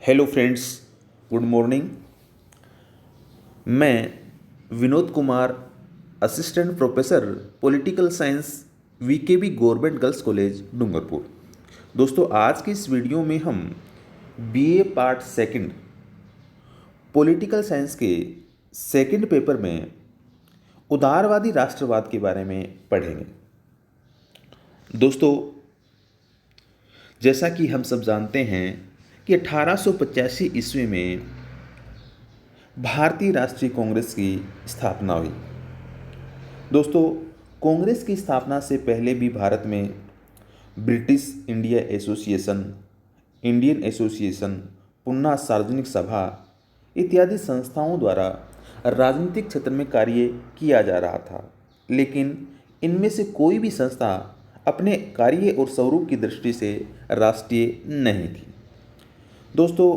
Hello friends, good morning. मैं Vinod Kumar, assistant professor political science, VKB government girls college Dungarpur. दोस्तों, आज की इस वीडियो में हम BA part second political science के सेकंड पेपर में उदारवादी राष्ट्रवाद के बारे में पढ़ेंगे। दोस्तों, जैसा कि हम सब जानते हैं कि 1885 ईस्वी में भारतीय राष्ट्रीय कांग्रेस की स्थापना हुई। दोस्तों, कांग्रेस की स्थापना से पहले भी भारत में British India association, Indian association, Poona Sarvajanik Sabha इत्यादि संस्थाओं द्वारा राजनीतिक क्षेत्र में कार्य किया जा रहा था, लेकिन इनमें से कोई भी संस्था अपने कार्य और स्वरूप की दृष्टि से राष्ट्रीय नहीं थी। दोस्तों,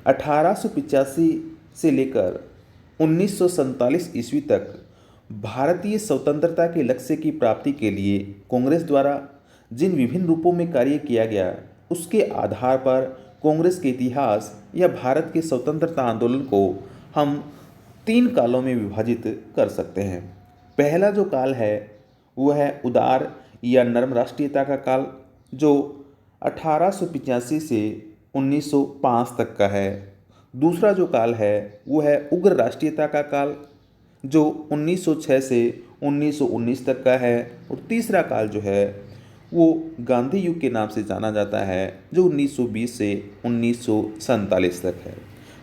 1885 से लेकर 1947 ईस्वी तक भारतीय स्वतंत्रता के लक्ष्य की प्राप्ति के लिए कांग्रेस द्वारा जिन विभिन्न रूपों में कार्य किया गया, उसके आधार पर कांग्रेस के इतिहास या भारत के स्वतंत्रता आंदोलन को हम 3 कालों में विभाजित कर सकते हैं। पहला जो काल है वह है उदार या नरम राष्ट्रीयता का काल, जो 1885 से 1905 तक का है। दूसरा जो काल है वो है उग्र राष्ट्रीयता का काल, जो 1906 से 1919 तक का है। और तीसरा काल जो है वो गांधी युग के नाम से जाना जाता है, जो 1920 से 1947 तक है।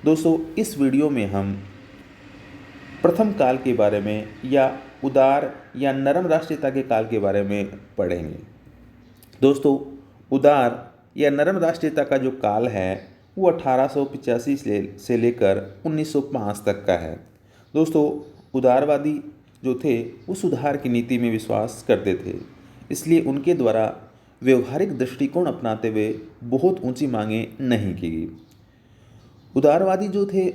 दोस्तों, इस वीडियो में हम प्रथम काल के बारे में या उदार या नरम राष्ट्रीयता के काल के बारे में पढ़ेंगे। दोस्तों, उदार या नरम राष्ट्रीयता का जो काल है वो 1885 से लेकर 1905 तक का है। दोस्तों, उदारवादी जो थे वो सुधार की नीति में विश्वास करते थे, इसलिए उनके द्वारा व्यवहारिक दृष्टिकोण अपनाते हुए बहुत ऊंची मांगें नहीं की गई। उदारवादी जो थे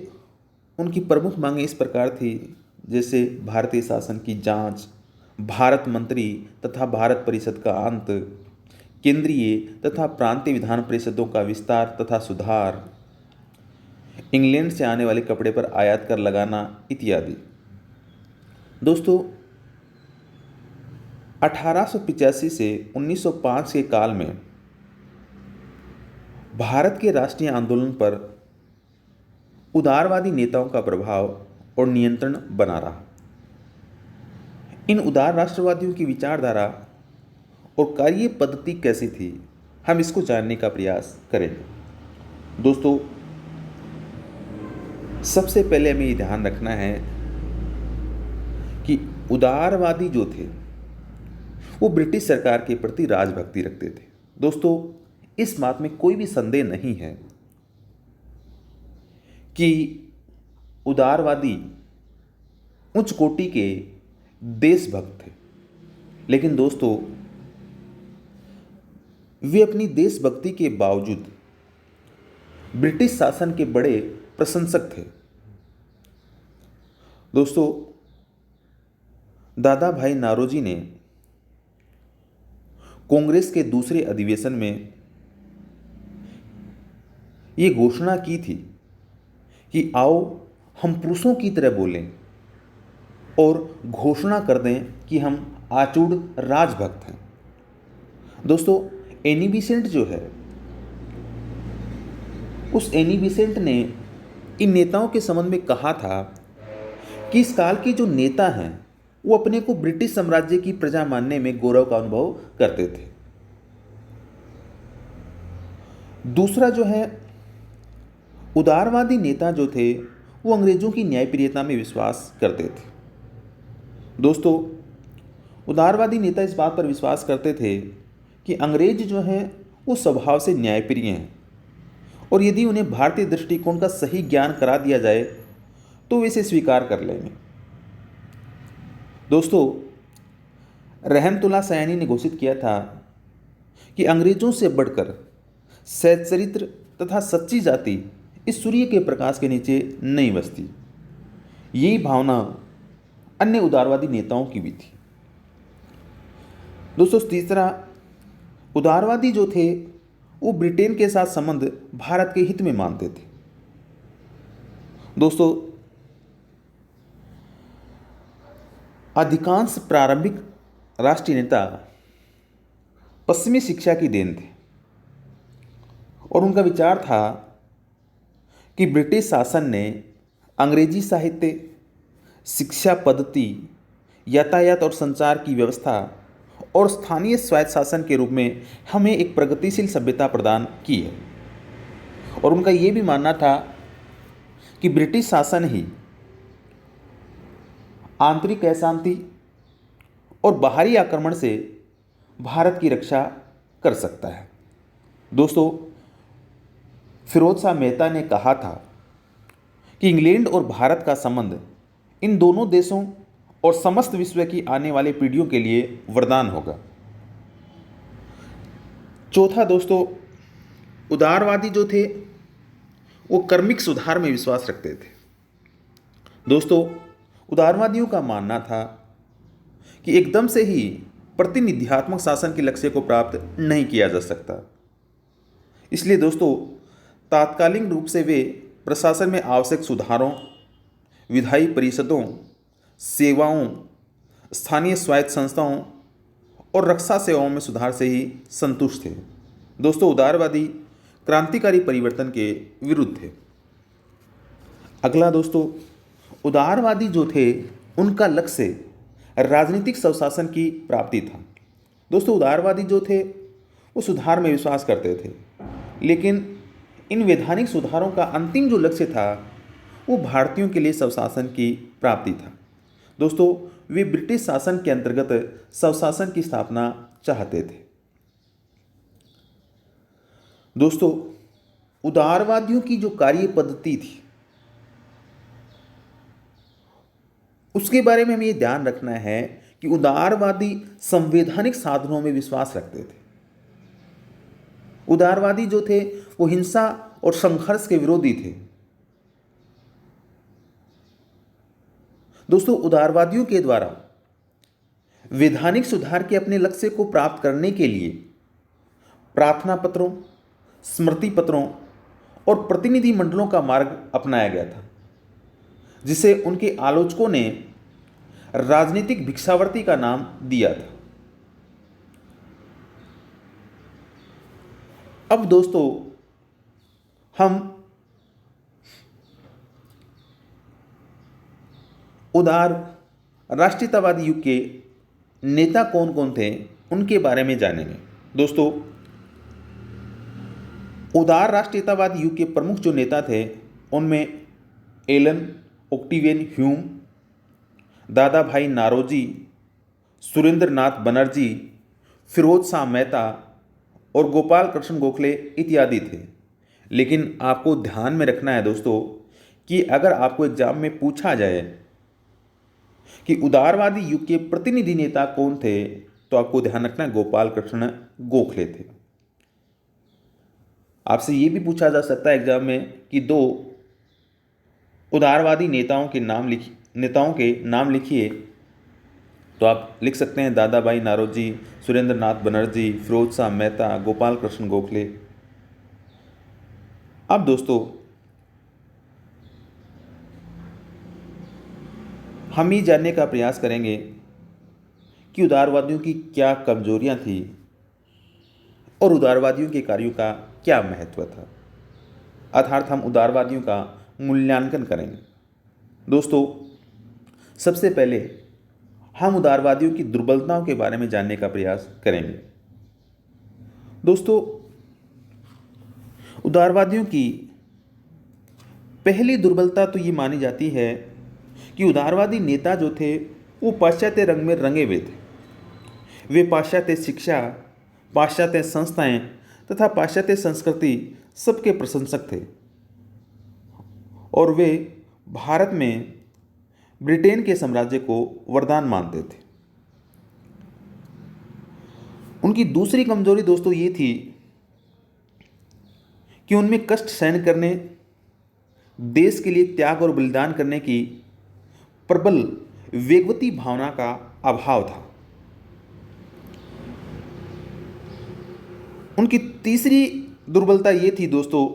उनकी प्रमुख मांगें इस प्रकार थी, जैसे भारतीय शासन की जांच, भारत मंत्री तथा भारत परिषद का अंत, केंद्रीय तथा प्रांतीय विधान परिषदों का विस्तार तथा सुधार, इंग्लैंड से आने वाले कपड़े पर आयात कर लगाना इत्यादि। दोस्तों, 1885 से 1905 के काल में भारत के राष्ट्रीय आंदोलन पर उदारवादी नेताओं का प्रभाव और नियंत्रण बना रहा। इन उदार राष्ट्रवादियों की विचारधारा और कार्य पद्धति कैसी थी, हम इसको जानने का प्रयास करेंगे। दोस्तों, सबसे पहले हमें ये ध्यान रखना है कि उदारवादी जो थे वो ब्रिटिश सरकार के प्रति राजभक्ति रखते थे। दोस्तों, इस बात में कोई भी संदेह नहीं है कि उदारवादी उच्च कोटि के देशभक्त थे, लेकिन दोस्तों वे अपनी देशभक्ति के बावजूद ब्रिटिश शासन के बड़े प्रशंसक थे। दोस्तों, दादा भाई नारोजी ने कांग्रेस के दूसरे अधिवेशन में ये घोषणा की थी कि आओ हम पुरुषों की तरह बोलें और घोषणा कर दें कि हम आचूड़ राजभक्त हैं। दोस्तों, एनी बेसेंट जो है, उस एनी बेसेंट ने इन नेताओं के संबंध में कहा था कि इस काल के जो नेता हैं वो अपने को ब्रिटिश साम्राज्य की प्रजा मानने में गौरव का अनुभव करते थे। दूसरा जो है, उदारवादी नेता जो थे वो अंग्रेजों की न्यायप्रियता में विश्वास करते थे। दोस्तों, उदारवादी नेता इस बात पर विश्वास करते थे कि अंग्रेज जो हैं वो स्वभाव से न्यायप्रिय हैं और यदि उन्हें भारतीय दृष्टिकोण का सही ज्ञान करा दिया जाए तो वे इसे स्वीकार कर लेंगे। दोस्तों, रहमतुल्लाह सयानी ने घोषित किया था कि अंग्रेजों से बढ़कर सच्चरित्र तथा सच्ची जाति इस सूर्य के प्रकाश के नीचे नहीं बसती। यही भावना अन्य उदारवादी नेताओं की भी थी। दोस्तों, तीसरा, उदारवादी जो थे वो ब्रिटेन के साथ संबंध भारत के हित में मानते थे। दोस्तों, अधिकांश प्रारंभिक राष्ट्रीय नेता पश्चिमी शिक्षा की देन थे और उनका विचार था कि ब्रिटिश शासन ने अंग्रेजी साहित्य, शिक्षा पद्धति, यातायात और संचार की व्यवस्था और स्थानीय स्वायत्त शासन के रूप में हमें एक प्रगतिशील सभ्यता प्रदान की है। और उनका ये भी मानना था कि ब्रिटिश शासन ही आंतरिक अशांति और बाहरी आक्रमण से भारत की रक्षा कर सकता है। दोस्तों, फिरोज शाह मेहता ने कहा था कि इंग्लैंड और भारत का संबंध इन दोनों देशों और समस्त विश्व की आने वाली पीढ़ियों के लिए वरदान होगा। चौथा दोस्तों, उदारवादी जो थे वो कर्मिक सुधार में विश्वास रखते थे। दोस्तों, उदारवादियों का मानना था कि एकदम से ही प्रतिनिध्यात्मक शासन के लक्ष्य को प्राप्त नहीं किया जा सकता। इसलिए दोस्तों, तात्कालिक रूप से वे प्रशासन में आवश्यक सुधारों, विधायी परिषदों, सेवाओं, स्थानीय स्वायत्त संस्थाओं और रक्षा सेवाओं में सुधार से ही संतुष्ट थे। दोस्तों, उदारवादी क्रांतिकारी परिवर्तन के विरुद्ध थे। अगला दोस्तों, उदारवादी जो थे उनका लक्ष्य राजनीतिक स्वशासन की प्राप्ति था। दोस्तों, उदारवादी जो थे वो सुधार में विश्वास करते थे, लेकिन इन वैधानिक सुधारों का अंतिम जो लक्ष्य था वो भारतीयों के लिए स्वशासन की प्राप्ति था। दोस्तों, वे ब्रिटिश शासन के अंतर्गत स्वशासन की स्थापना चाहते थे। दोस्तों, उदारवादियों की जो कार्य पद्धति थी उसके बारे में हमें ये ध्यान रखना है कि उदारवादी संवैधानिक साधनों में विश्वास रखते थे। उदारवादी जो थे वो हिंसा और संघर्ष के विरोधी थे। दोस्तों, उदारवादियों के द्वारा वैधानिक सुधार के अपने लक्ष्य को प्राप्त करने के लिए प्रार्थना पत्रों, स्मृति पत्रों और प्रतिनिधि मंडलों का मार्ग अपनाया गया था, जिसे उनके आलोचकों ने राजनीतिक भिक्षावृत्ति का नाम दिया था। अब दोस्तों, हम उदार राष्ट्रीयतावादी युग के नेता कौन कौन थे उनके बारे में जानेंगे। दोस्तों, उदार राष्ट्रीयतावादी युग के प्रमुख जो नेता थे उनमें एलन ओक्टेवियन ह्यूम, दादा भाई नारोजी, सुरेंद्र नाथ बनर्जी, फिरोज शाह मेहता और गोपाल कृष्ण गोखले इत्यादि थे। लेकिन आपको ध्यान में रखना है दोस्तों कि अगर आपको एग्जाम में पूछा जाए कि उदारवादी युग के प्रतिनिधि नेता कौन थे, तो आपको ध्यान रखना है गोपाल कृष्ण गोखले थे। आपसे ये भी पूछा जा सकता है एग्जाम में कि दो उदारवादी नेताओं के नाम लिखिए, तो आप लिख सकते हैं दादा भाई नारोजी, सुरेंद्र नाथ बनर्जी, फिरोज शाह मेहता, गोपाल कृष्ण गोखले। अब दोस्तों, हम ये जानने का प्रयास करेंगे कि उदारवादियों की क्या कमजोरियां थी और उदारवादियों के कार्यों का क्या महत्व था, अर्थात हम उदारवादियों का मूल्यांकन करेंगे। दोस्तों, सबसे पहले हम उदारवादियों की दुर्बलताओं के बारे में जानने का प्रयास करेंगे। दोस्तों, उदारवादियों की पहली दुर्बलता तो ये मानी जाती है कि उदारवादी नेता जो थे वो पाश्चात्य रंग में रंगे हुए थे। वे पाश्चात्य शिक्षा, पाश्चात्य संस्थाएं तथा पाश्चात्य संस्कृति सबके प्रशंसक थे और वे भारत में ब्रिटेन के साम्राज्य को वरदान मानते थे। उनकी दूसरी कमजोरी दोस्तों ये थी कि उनमें कष्ट सहन करने, देश के लिए त्याग और बलिदान करने की प्रबल वेगवती भावना का अभाव था। उनकी तीसरी दुर्बलता ये थी दोस्तों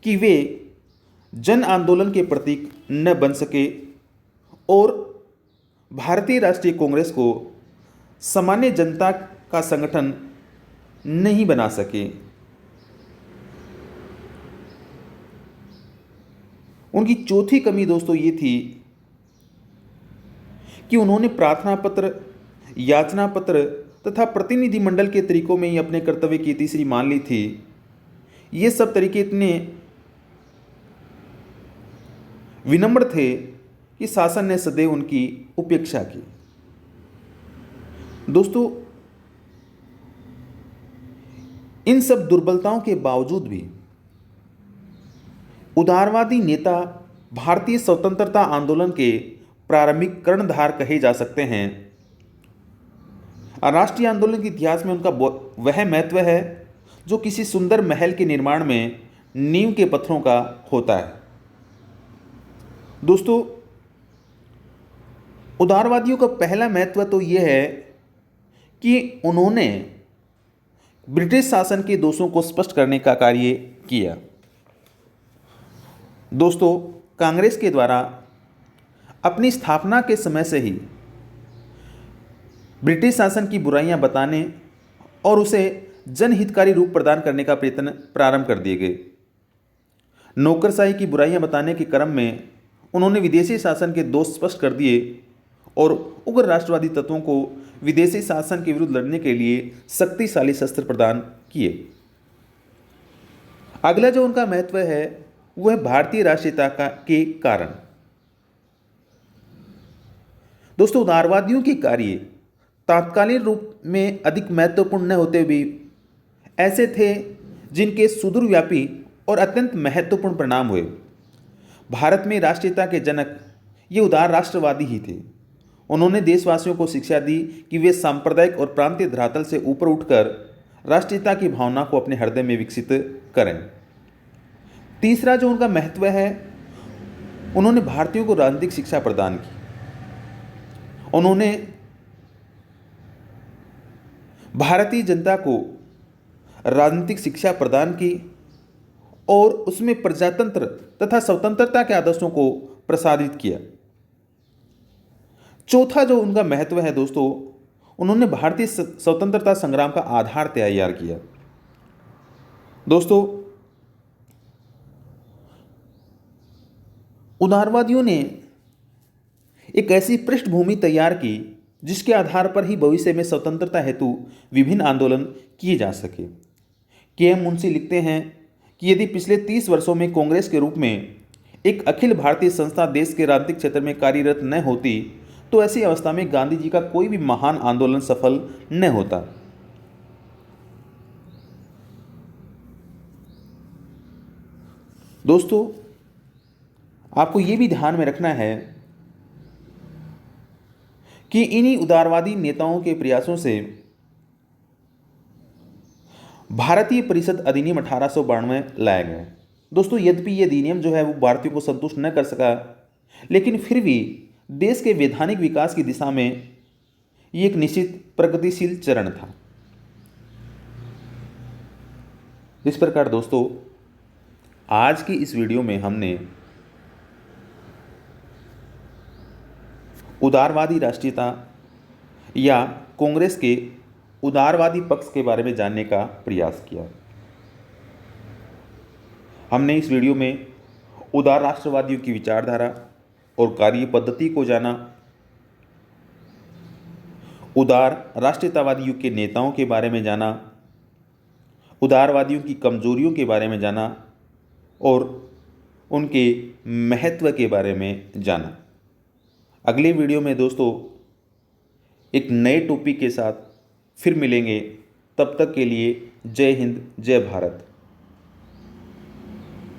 कि वे जन आंदोलन के प्रतीक न बन सके और भारतीय राष्ट्रीय कांग्रेस को सामान्य जनता का संगठन नहीं बना सके। उनकी चौथी कमी दोस्तों ये थी कि उन्होंने प्रार्थना पत्र, याचना पत्र तथा प्रतिनिधि मंडल के तरीकों में ही अपने कर्तव्य की तीसरी मान ली थी। ये सब तरीके इतने विनम्र थे कि शासन ने सदैव उनकी उपेक्षा की। दोस्तों, इन सब दुर्बलताओं के बावजूद भी उदारवादी नेता भारतीय स्वतंत्रता आंदोलन के प्रारंभिक कर्णधार कहे जा सकते हैं। राष्ट्रीय आंदोलन के इतिहास में उनका वह महत्व है जो किसी सुंदर महल के निर्माण में नींव के पत्थरों का होता है। दोस्तों, उदारवादियों का पहला महत्व तो यह है कि उन्होंने ब्रिटिश शासन के दोषों को स्पष्ट करने का कार्य किया। दोस्तों, कांग्रेस के द्वारा अपनी स्थापना के समय से ही ब्रिटिश शासन की बुराइयां बताने और उसे जनहितकारी रूप प्रदान करने का प्रयत्न प्रारंभ कर दिए गए। नौकरशाही की बुराइयां बताने के क्रम में उन्होंने विदेशी शासन के दोष स्पष्ट कर दिए और उग्र राष्ट्रवादी तत्वों को विदेशी शासन के विरुद्ध लड़ने के लिए शक्तिशाली शस्त्र प्रदान किए। अगला जो उनका महत्व है वह भारतीय राष्ट्रीयता के कारण। दोस्तों, उदारवादियों के कार्य तात्कालिक रूप में अधिक महत्वपूर्ण न होते हुए ऐसे थे जिनके सुदूरव्यापी और अत्यंत महत्वपूर्ण परिणाम हुए। भारत में राष्ट्रीयता के जनक ये उदार राष्ट्रवादी ही थे। उन्होंने देशवासियों को शिक्षा दी कि वे सांप्रदायिक और प्रांतीय धरातल से ऊपर उठकर राष्ट्रीयता की भावना को अपने हृदय में विकसित करें। तीसरा जो उनका महत्व है, उन्होंने भारतीयों को राजनीतिक शिक्षा प्रदान की। उन्होंने भारतीय जनता को राजनीतिक शिक्षा प्रदान की और उसमें प्रजातंत्र तथा स्वतंत्रता के आदर्शों को प्रसारित किया। चौथा जो उनका महत्व है दोस्तों, उन्होंने भारतीय स्वतंत्रता संग्राम का आधार तैयार किया। दोस्तों, उदारवादियों ने एक ऐसी पृष्ठभूमि तैयार की जिसके आधार पर ही भविष्य में स्वतंत्रता हेतु विभिन्न आंदोलन किए जा सके। के.एम. मुंशी लिखते हैं कि यदि पिछले 30 वर्षों में कांग्रेस के रूप में एक अखिल भारतीय संस्था देश के राजनीतिक क्षेत्र में कार्यरत न होती तो ऐसी अवस्था में गांधी जी का कोई भी महान आंदोलन सफल न होता। दोस्तों, आपको यह भी ध्यान में रखना है कि इन्हीं उदारवादी नेताओं के प्रयासों से भारतीय परिषद अधिनियम 1892 लाया गया। दोस्तों, यद्यपि यह अधिनियम जो है वो भारतीयों को संतुष्ट न कर सका, लेकिन फिर भी देश के वैधानिक विकास की दिशा में ये एक निश्चित प्रगतिशील चरण था। इस प्रकार दोस्तों, आज की इस वीडियो में हमने उदारवादी राष्ट्रीयता या कांग्रेस के उदारवादी पक्ष के बारे में जानने का प्रयास किया। हमने इस वीडियो में उदार राष्ट्रवादियों की विचारधारा और कार्य पद्धति को जाना, उदार राष्ट्रीयतावादियों के नेताओं के बारे में जाना, उदारवादियों की कमजोरियों के बारे में जाना और उनके महत्व के बारे में जाना। अगले वीडियो में दोस्तों एक नए टॉपिक के साथ फिर मिलेंगे। तब तक के लिए जय हिंद, जय भारत।